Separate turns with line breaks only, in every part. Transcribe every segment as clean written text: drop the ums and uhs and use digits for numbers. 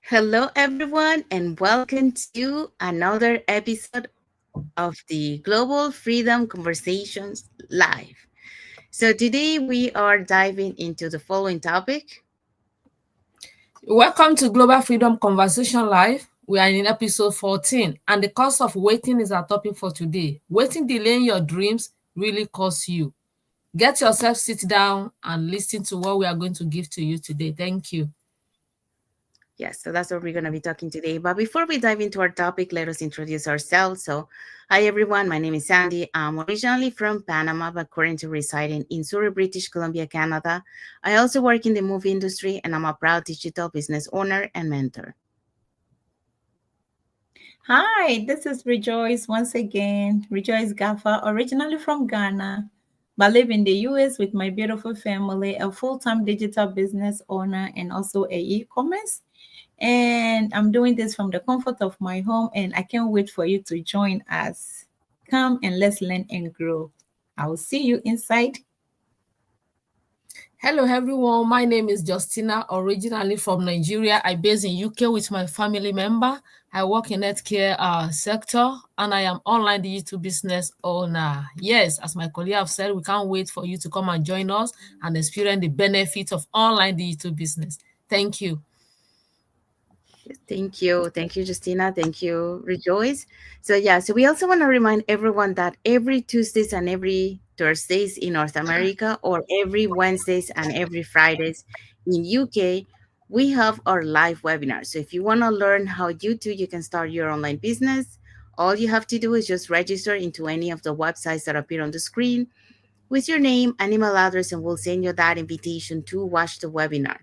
Hello, everyone, and welcome to another episode of the Global Freedom Conversations Live. So, today we are diving into the following topic.
Welcome to Global Freedom Conversation Live. We are in episode 14, and the cost of waiting is our topic for today. Waiting delaying your dreams really costs you. Get yourself sit down and listen to what we are going to give to you today. Thank you.
Yes, so that's what we're going to be talking today. But before we dive into our topic, let us introduce ourselves. So, hi everyone, my name is Sandy. I'm originally from Panama, but currently residing in Surrey, British Columbia, Canada. I also work in the movie industry, and I'm a proud digital business owner and mentor.
Hi, this is Rejoice once again. Rejoice Gaffa, originally from Ghana, but live in the US with my beautiful family, a full-time digital business owner and also a e-commerce. And I'm doing this from the comfort of my home, and I can't wait for you to join us. Come and let's learn and grow. I will see you inside.
Hello everyone, my name is Justina, originally from Nigeria. I base in UK with my family member. I work in healthcare sector and I am online digital business owner. Yes, as my colleague have said, we can't wait for you to come and join us and experience the benefits of online digital business. Thank you.
Yes, thank you. Thank you, Justina. Thank you, Rejoice. So we also want to remind everyone that every Tuesdays and every Thursdays in North America, or every Wednesdays and every Fridays in UK, we have our live webinars. So if you want to learn how you can start your online business, all you have to do is just register into any of the websites that appear on the screen with your name and email address, and we'll send you that invitation to watch the webinar.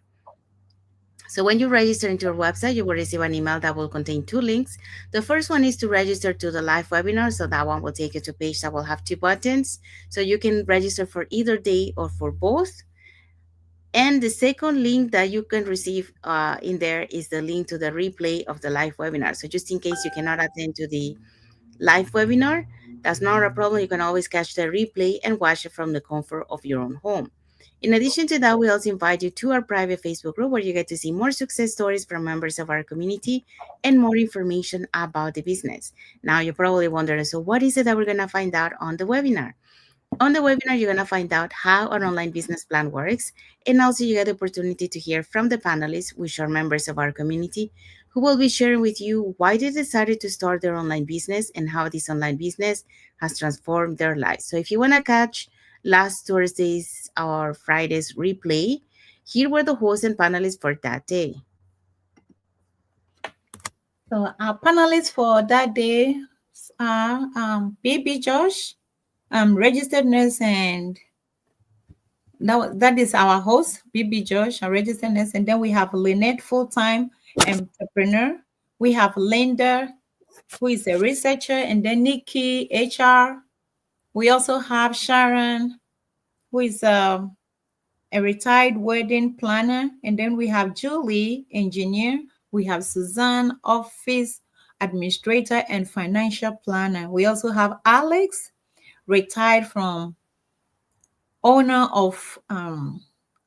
So when you register into our website, you will receive an email that will contain two links. The first one is to register to the live webinar. So that one will take you to a page that will have two buttons. So you can register for either day or for both. And the second link that you can receive in there is the link to the replay of the live webinar. So just in case you cannot attend to the live webinar, that's not a problem. You can always catch the replay and watch it from the comfort of your own home. In addition to that, we also invite you to our private Facebook group where you get to see more success stories from members of our community and more information about the business. Now, you're probably wondering, so what is it that we're going to find out on the webinar? On the webinar, you're going to find out how an online business plan works, and also you get the opportunity to hear from the panelists, which are members of our community, who will be sharing with you why they decided to start their online business and how this online business has transformed their lives. So if you want to catch last Thursday's or Friday's replay, here were the hosts and panelists for that day.
So our panelists for that day are Baby Josh, registered nurse, and that is our host, BB Josh, a registered nurse. And then we have Lynette, full-time entrepreneur. We have Linda, who is a researcher, and then Nikki, HR. We also have Sharon, who is a retired wedding planner. And then we have Julie, engineer. We have Suzanne, office administrator and financial planner. We also have Alex, retired from owner of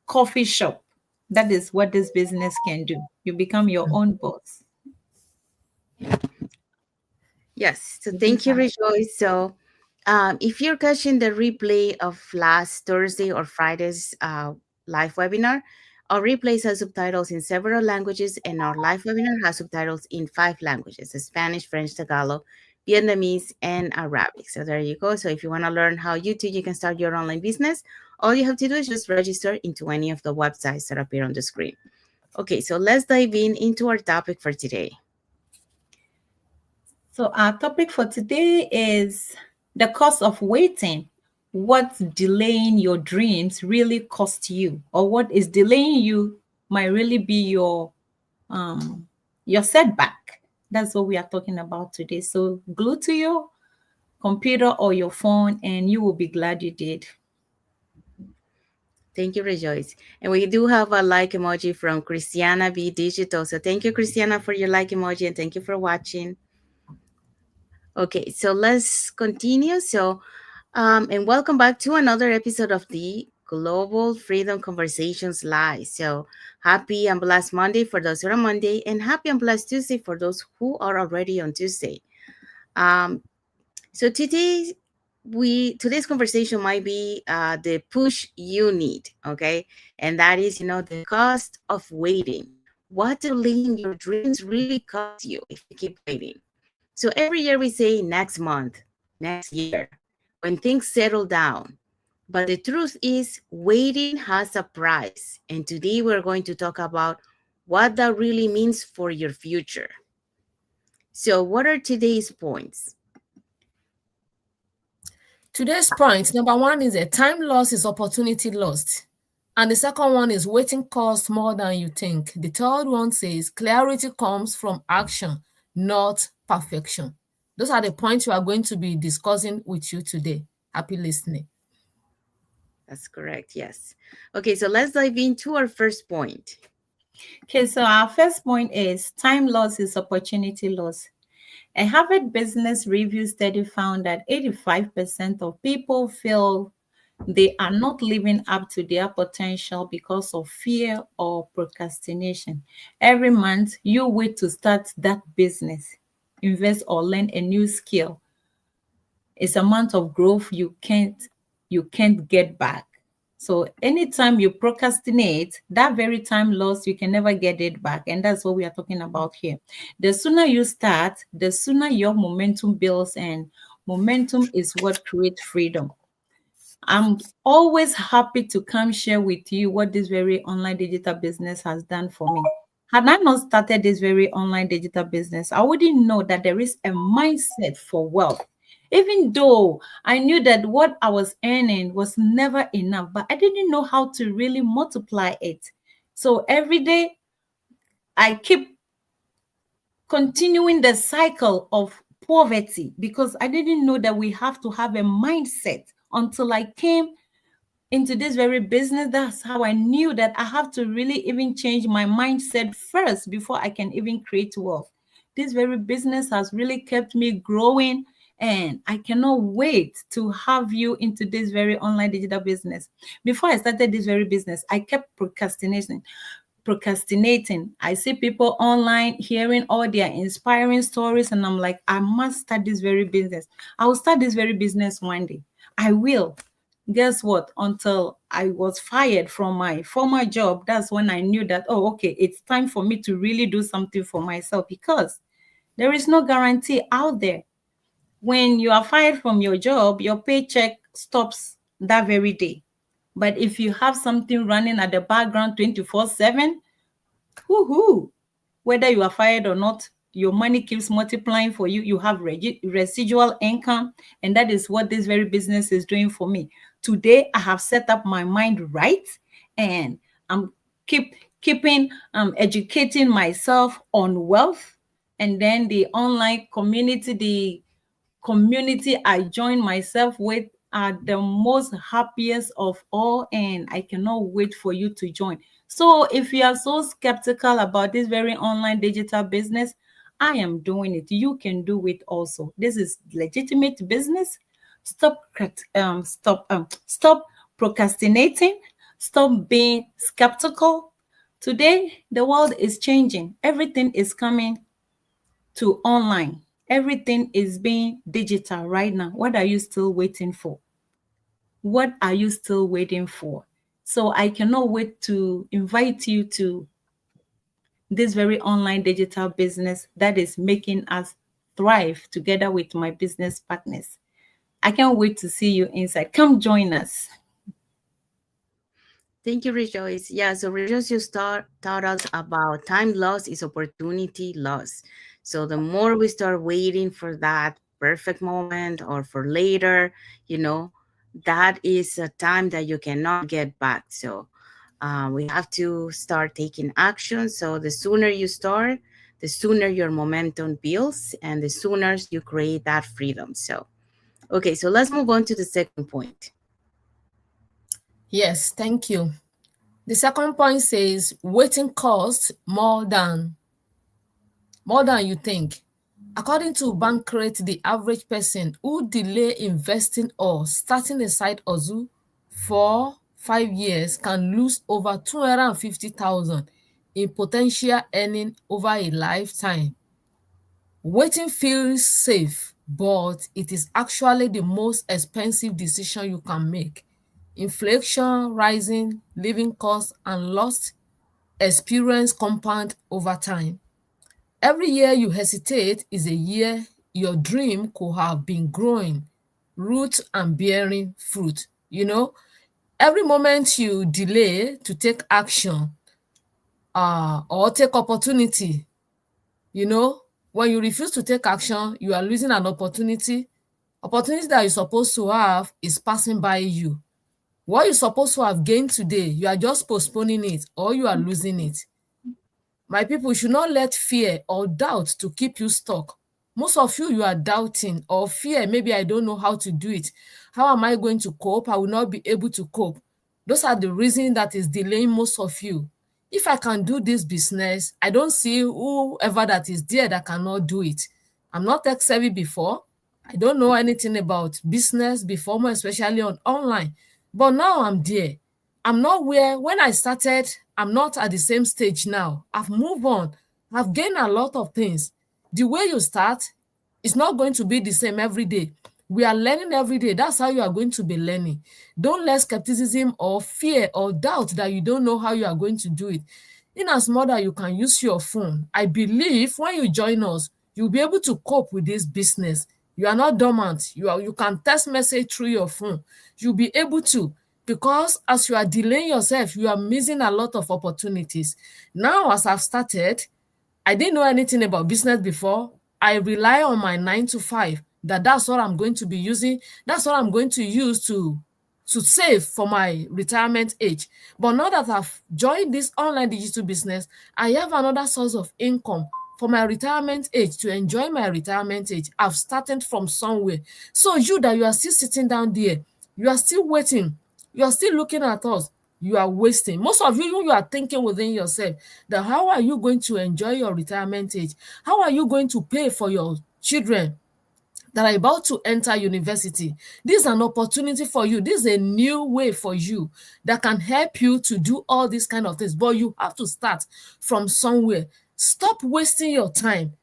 coffee shop. That is what this business can do. You become your own boss.
Yes, so thank you, Rejoice. So if you're catching the replay of last Thursday or Friday's live webinar, our replays have subtitles in several languages, and our live webinar has subtitles in 5 languages: Spanish, French, Tagalog, Vietnamese, and Arabic. So there you go. So if you want to learn how you can start your online business, all you have to do is just register into any of the websites that appear on the screen. Okay, so let's dive into our topic for today.
So our topic for today is the cost of waiting. What delaying your dreams really cost you, or what is delaying you might really be your setback. That's what we are talking about today. So glue to your computer or your phone, and you will be glad you did.
Thank you, Rejoice. And we do have a like emoji from Christiana B Digital. So thank you, Christiana, for your like emoji, and thank you for watching. Okay, so let's continue. And welcome back to another episode of the Global Freedom Conversations Live. So happy and blessed Monday for those who are on Monday, and happy and blessed Tuesday for those who are already on Tuesday. Um, so today's conversation might be the push you need, okay? And that is, the cost of waiting. What do living your dreams really cost you if you keep waiting? So every year we say next month, next year, when things settle down. But the truth is, waiting has a price. And today we're going to talk about what that really means for your future. So, what are today's points?
Today's point number one is a time loss is opportunity lost. And the second one is waiting costs more than you think. The third one says clarity comes from action, not perfection. Those are the points we are going to be discussing with you today. Happy listening.
That's correct, yes. Okay, so let's dive into our first point.
Okay, so our first point is time loss is opportunity loss. A Harvard Business Review study found that 85% of people feel they are not living up to their potential because of fear or procrastination. Every month, you wait to start that business, invest or learn a new skill. It's a month of growth you can't get back. So anytime you procrastinate, that very time lost, you can never get it back. And that's what we are talking about here. The sooner you start, the sooner your momentum builds, and momentum is what creates freedom. I'm always happy to come share with you what this very online digital business has done for me. Had I not started this very online digital business, I wouldn't know that there is a mindset for wealth. Even though I knew that what I was earning was never enough, but I didn't know how to really multiply it. So every day I keep continuing the cycle of poverty because I didn't know that we have to have a mindset until I came into this very business. That's how I knew that I have to really even change my mindset first before I can even create wealth. This very business has really kept me growing, and I cannot wait to have you into this very online digital business. Before I started this very business, I kept procrastinating. I see people online hearing all their inspiring stories, and I'm like, I must start this very business. I will start this very business one day. I will. Guess what? Until I was fired from my former job, that's when I knew that, oh, okay, it's time for me to really do something for myself because there is no guarantee out there. When you are fired from your job, your paycheck stops that very day. But if you have something running at the background 24/7, woohoo, whether you are fired or not, your money keeps multiplying for you. You have residual income, and that is what this very business is doing for me. Today, I have set up my mind right, and I'm keeping educating myself on wealth, and then the online community, the community I join myself with are the most happiest of all, and I cannot wait for you to join. So if you are so skeptical about this very online digital business, I am doing it. You can do it also. This is legitimate business. Stop procrastinating. Stop being skeptical. Today, the world is changing. Everything is coming to online. Everything is being digital right now. What are you still waiting for? What are you still waiting for? So I cannot wait to invite you to this very online digital business that is making us thrive together with my business partners. I can't wait to see you inside. Come join us.
Thank you, Rejoice. Yeah, so Rejoice, you taught us about time loss is opportunity loss. So the more we start waiting for that perfect moment or for later, you know, that is a time that you cannot get back. So we have to start taking action. So the sooner you start, the sooner your momentum builds, and the sooner you create that freedom. So, okay, so let's move on to the second point.
Yes, thank you. The second point says waiting costs more than you think. According to Bankrate, the average person who delay investing or starting a side hustle for 5 years can lose over 250,000 in potential earning over a lifetime. Waiting feels safe, but it is actually the most expensive decision you can make. Inflation, rising living costs, and lost experience compound over time. Every year you hesitate is a year your dream could have been growing, root and bearing fruit. Every moment you delay to take action or take opportunity, you know, when you refuse to take action, you are losing an opportunity. Opportunity that you're supposed to have is passing by you. What you're supposed to have gained today, you are just postponing it or you are losing it. My people should not let fear or doubt to keep you stuck. Most of you are doubting or fear, maybe I don't know how to do it. How am I going to cope? I will not be able to cope. Those are the reasons that is delaying most of you. If I can do this business, I don't see whoever that is there that cannot do it. I'm not tech savvy before. I don't know anything about business before, more especially on online. But now I'm there. I'm not where when I started, I'm not at the same stage now. I've moved on. I've gained a lot of things. The way you start is not going to be the same every day. We are learning every day. That's how you are going to be learning. Don't let skepticism or fear or doubt that you don't know how you are going to do it. In as much that you can use your phone, I believe when you join us, you'll be able to cope with this business. You are not dormant. You can text message through your phone. You'll be able to, because as you are delaying yourself, you are missing a lot of opportunities. Now, as I've started, I didn't know anything about business before. I rely on my 9 to 5. That's what I'm going to be using. That's what I'm going to use to save for my retirement age. But now that I've joined this online digital business, I have another source of income for my retirement age, to enjoy my retirement age. I've started from somewhere. So you that you are still sitting down there, you are still waiting, you are still looking at us, you are wasting. Most of you are thinking within yourself that how are you going to enjoy your retirement age? How are you going to pay for your children that are about to enter university? This is an opportunity for you. This is a new way for you that can help you to do all these kind of things. But you have to start from somewhere. Stop wasting your time.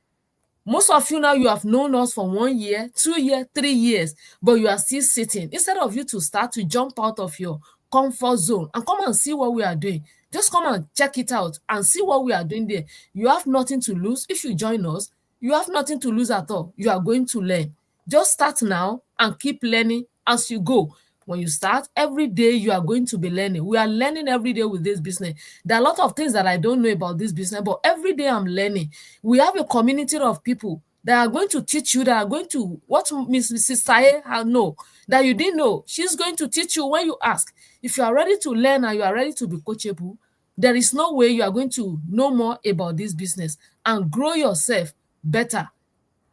Most of you now, you have known us for 1 year, 2 years, 3 years, but you are still sitting. Instead of you to start to jump out of your comfort zone and come and see what we are doing, just come and check it out and see what we are doing there. You have nothing to lose. If you join us, you have nothing to lose at all. You are going to learn. Just start now and keep learning as you go. When you start, every day you are going to be learning. We are learning every day with this business. There are a lot of things that I don't know about this business, but every day I'm learning. We have a community of people that are going to teach you, that are going to, what Mrs. Saye know that you didn't know. She's going to teach you when you ask. If you are ready to learn and you are ready to be coachable, there is no way you are going to know more about this business and grow yourself better.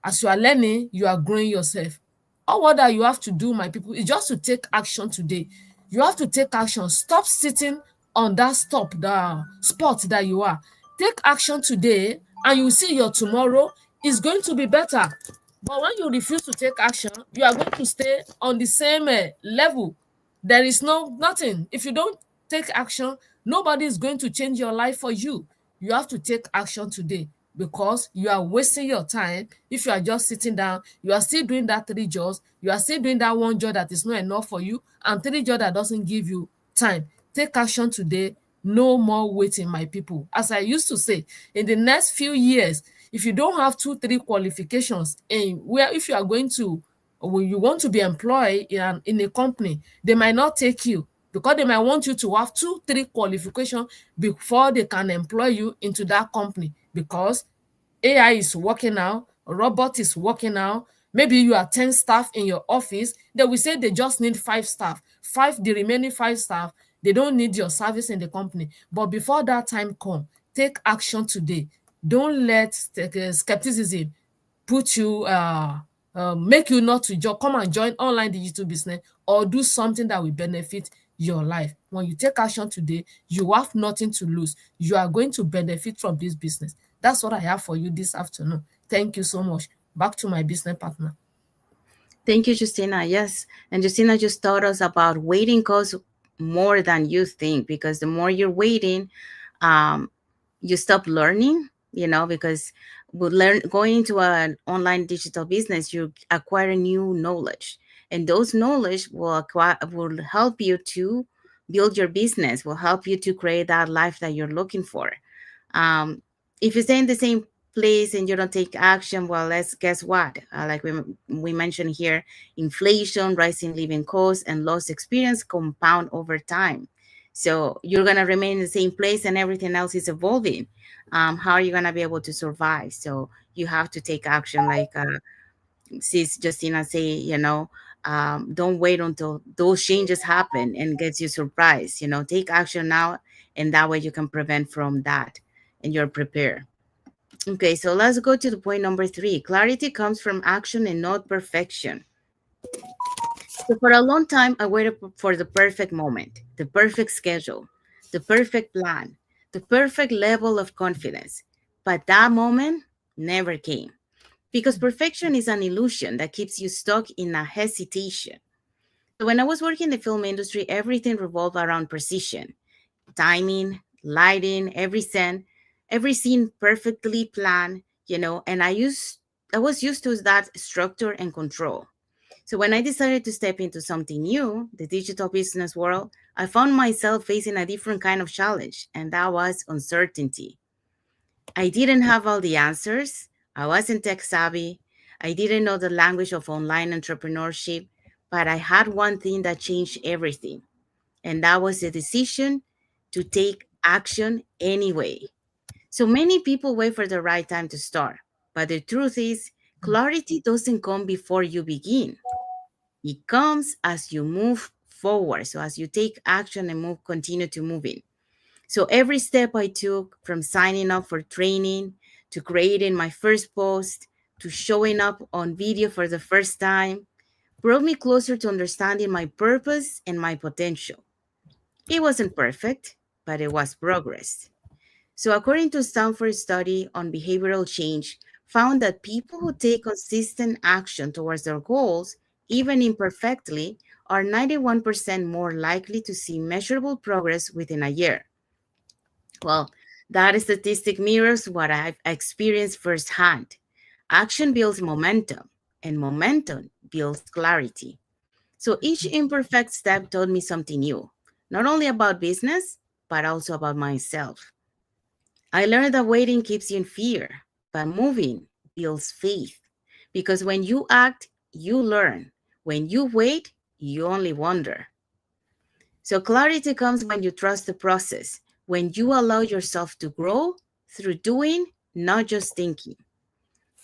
As you are learning, you are growing yourself. All what that you have to do, my people, is just to take action today. You have to take action. Stop sitting on that the spot that you are. Take action today, and you see your tomorrow is going to be better. But when you refuse to take action, you are going to stay on the same level. There is nothing. If you don't take action, nobody is going to change your life for you. You have to take action today, because you are wasting your time. If you are just sitting down, you are still doing that 3 jobs, you are still doing that 1 job that is not enough for you, and 3 jobs that doesn't give you time. Take action today. No more waiting, my people. As I used to say, in the next few years, if you don't have 2 3 qualifications, and where if you are going to, or when you want to be employed in a company, they might not take you, because they might want you to have 2 3 qualifications before they can employ you into that company, because AI is working now, robot is working now. Maybe you are 10 staff in your office. They will say they just need 5 staff. The remaining 5 staff, they don't need your service in the company. But before that time come, take action today. Don't let skepticism put you make you not to come and join online digital business or do something that will benefit your life. When you take action today, you have nothing to lose. You are going to benefit from this business. That's what I have for you this afternoon. Thank you so much. Back to my business partner.
Thank you, Justina. Yes. And Justina just taught us about waiting costs. more than you think, because the more you're waiting, um, you stop learning, because with going into an online digital business, you acquire new knowledge, and those knowledge will help you to build your business, will help you to create that life that you're looking for. um, if you stay in the same place and you don't take action, well, let's guess what? Like we mentioned here, inflation, rising living costs, and lost experience compound over time. So you're gonna remain in the same place, and everything else is evolving. How are you gonna be able to survive? So you have to take action, like sis Justina say, don't wait until those changes happen and gets you surprised. Take action now, and that way you can prevent from that, and you're prepared. Okay, so let's go to the point number 3. Clarity comes from action and not perfection. So for a long time, I waited for the perfect moment, the perfect schedule, the perfect plan, the perfect level of confidence. But that moment never came, because perfection is an illusion that keeps you stuck in a hesitation. So when I was working in the film industry, everything revolved around precision, timing, lighting, every scene perfectly planned, and I was used to that structure and control. So when I decided to step into something new, the digital business world, I found myself facing a different kind of challenge, and that was uncertainty. I didn't have all the answers. I wasn't tech savvy. I didn't know the language of online entrepreneurship, but I had one thing that changed everything, and that was the decision to take action anyway. So many people wait for the right time to start, but the truth is, clarity doesn't come before you begin. It comes as you move forward. So as you take action and continue to moving. So every step I took, from signing up for training to creating my first post to showing up on video for the first time, brought me closer to understanding my purpose and my potential. It wasn't perfect, but it was progress. So according to Stanford's study on behavioral change, found that people who take consistent action towards their goals, even imperfectly, are 91% more likely to see measurable progress within a year. Well, that statistic mirrors what I've experienced firsthand. Action builds momentum, and momentum builds clarity. So each imperfect step taught me something new, not only about business, but also about myself. I learned that waiting keeps you in fear, but moving builds faith. Because when you act, you learn. When you wait, you only wonder. So clarity comes when you trust the process, when you allow yourself to grow through doing, not just thinking.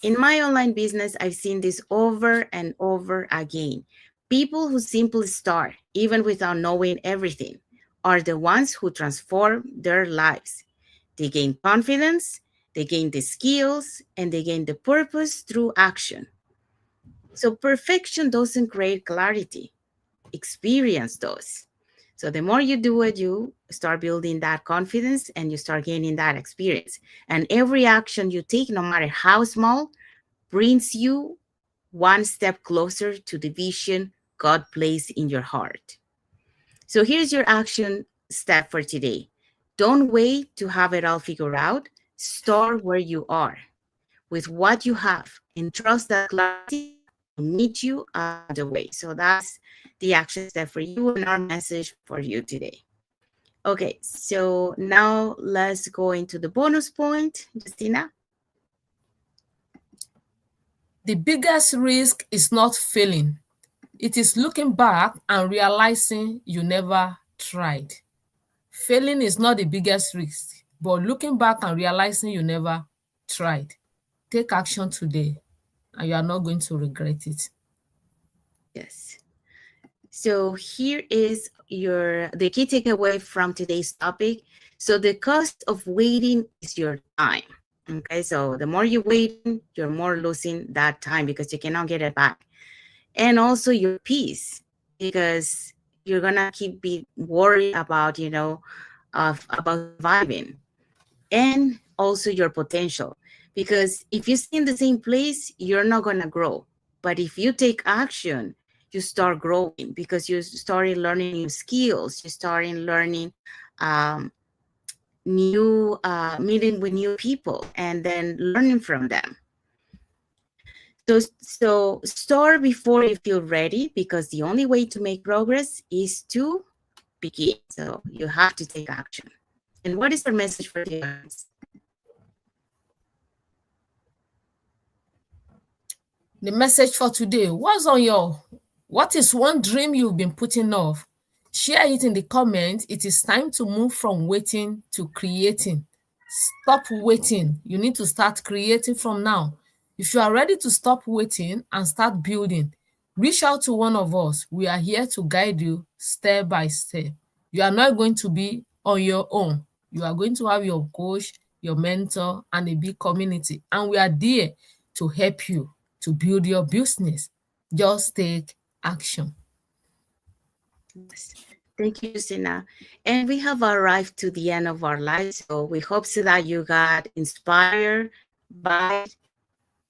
In my online business, I've seen this over and over again. People who simply start, even without knowing everything, are the ones who transform their lives. They gain confidence, they gain the skills, and they gain the purpose through action. So perfection doesn't create clarity, experience does. So the more you do it, you start building that confidence and you start gaining that experience. And every action you take, no matter how small, brings you one step closer to the vision God placed in your heart. So here's your action step for today. Don't wait to have it all figured out. Start where you are with what you have, and trust that clarity will meet you along the way. So that's the action step for you and our message for you today. Okay, so now let's go into the bonus point, Justina.
The biggest risk is not failing. It is looking back and realizing you never tried. Failing is not the biggest risk, but looking back and realizing you never tried. Take action today, and you are not going to regret it.
Yes. So here is the key takeaway from today's topic. So the cost of waiting is your time. Okay, so the more you're waiting, you're more losing that time because you cannot get it back. And also your peace, because you're gonna keep be worried about, about surviving. And also your potential, because if you stay in the same place, you're not gonna grow. But if you take action, you start growing because you started learning new skills, you started learning um, new meeting with new people and then learning from them. So start before you feel ready, because the only way to make progress is to begin. So you have to take action. And what is our message for the audience?
The message for today, what is one dream you've been putting off? Share it in the comments. It is time to move from waiting to creating. Stop waiting. You need to start creating from now. If you are ready to stop waiting and start building, reach out to one of us. We are here to guide you step by step. You are not going to be on your own. You are going to have your coach, your mentor, and a big community. And we are there to help you to build your business. Just take action.
Yes. Thank you, Justina. And we have arrived to the end of our live. So we hope so that you got inspired by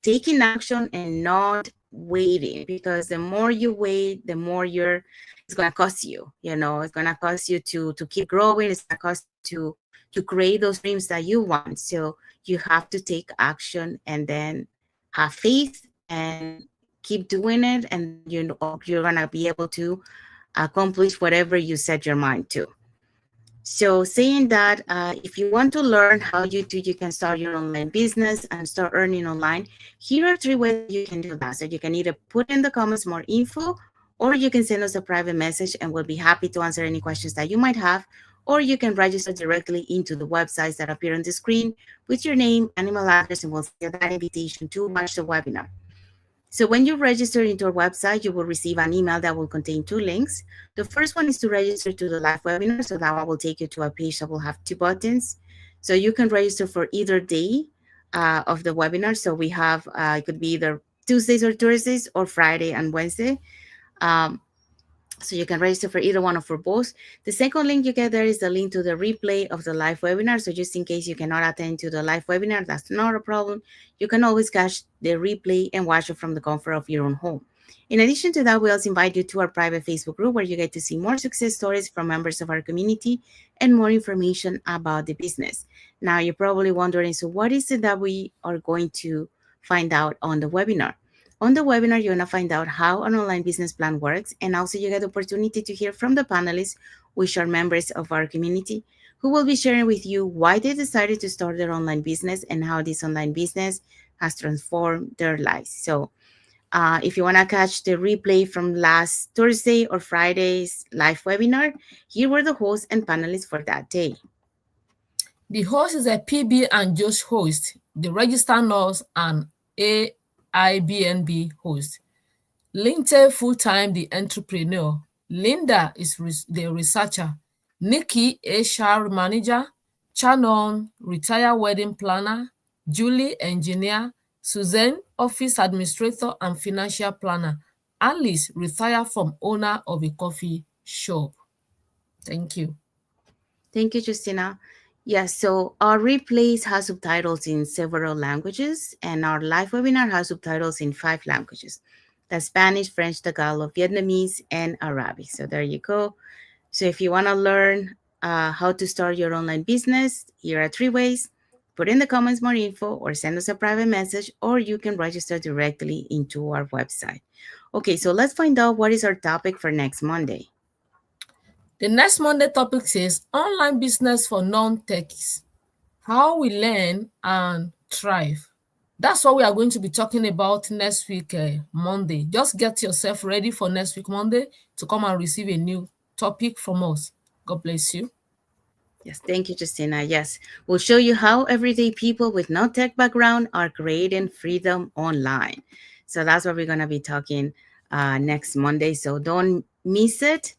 taking action and not waiting, because the more you wait, the more it's going to cost you, it's going to cost you to keep growing. It's going to cost you to create those dreams that you want. So you have to take action and then have faith and keep doing it, and then you're going to be able to accomplish whatever you set your mind to. So saying that, if you want to learn how you can start your online business and start earning online, here are 3 ways that you can do that. So you can either put in the comments more info, or you can send us a private message and we'll be happy to answer any questions that you might have. Or you can register directly into the websites that appear on the screen with your name and email address, and we'll send you that invitation to watch the webinar. So when you register into our website, you will receive an email that will contain 2 links. The first one is to register to the live webinar. So that one will take you to a page that will have 2 buttons. So you can register for either day of the webinar. So we have, it could be either Tuesdays or Thursdays, or Friday and Wednesday. Um, so you can register for either one or for both. The second link you get there is the link to the replay of the live webinar. So just in case you cannot attend to the live webinar, that's not a problem. You can always catch the replay and watch it from the comfort of your own home. In addition to that, we also invite you to our private Facebook group, where you get to see more success stories from members of our community and more information about the business. Now, you're probably wondering, so what is it that we are going to find out on the webinar? On the webinar, you're going to find out how an online business plan works, and also you get the opportunity to hear from the panelists, which are members of our community, who will be sharing with you why they decided to start their online business and how this online business has transformed their lives. So if you want to catch the replay from last Thursday or Friday's live webinar, here were the hosts and panelists for that day.
The host is a PB and Josh host, the registered nurse and AIBNB host. Linte full-time the entrepreneur. Linda is the researcher. Nikki HR manager. Shannon retired wedding planner. Julie engineer. Suzanne office administrator and financial planner. Alice retired from owner of a coffee shop. Thank you.
Thank you, Justina. Yes, so our replays have subtitles in several languages, and our live webinar has subtitles in 5 languages. That's Spanish, French, Tagalog, Vietnamese, and Arabic. So there you go. So if you want to learn how to start your online business, here are 3 ways. Put in the comments more info, or send us a private message, or you can register directly into our website. Okay, so let's find out what is our topic for next Monday.
The next Monday topic says online business for non-techies, how we learn and thrive. That's what we are going to be talking about next week, Monday. Just get yourself ready for next week, Monday, to come and receive a new topic from us. God bless you.
Yes, thank you, Justina. Yes, we'll show you how everyday people with no tech background are creating freedom online. So that's what we're going to be talking next Monday. So don't miss it.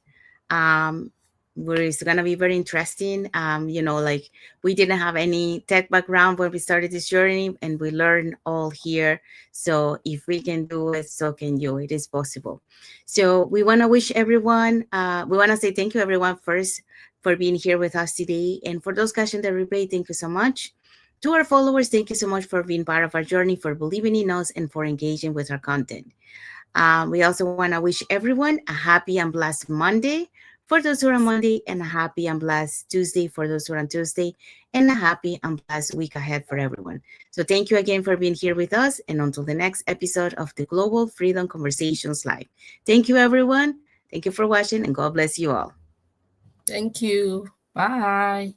It's going to be very interesting. Like, we didn't have any tech background when we started this journey, and we learned all here. So if we can do it, so can you. It is possible. So we want to wish everyone, we want to say thank you, everyone, first, for being here with us today. And for those catching the replay, thank you so much. To our followers, thank you so much for being part of our journey, for believing in us, and for engaging with our content. We also want to wish everyone a happy and blessed Monday for those who are on Monday, and a happy and blessed Tuesday for those who are on Tuesday, and a happy and blessed week ahead for everyone. So, thank you again for being here with us, and until the next episode of the Global Freedom Conversations Live. Thank you, everyone. Thank you for watching, and God bless you all.
Thank you. Bye.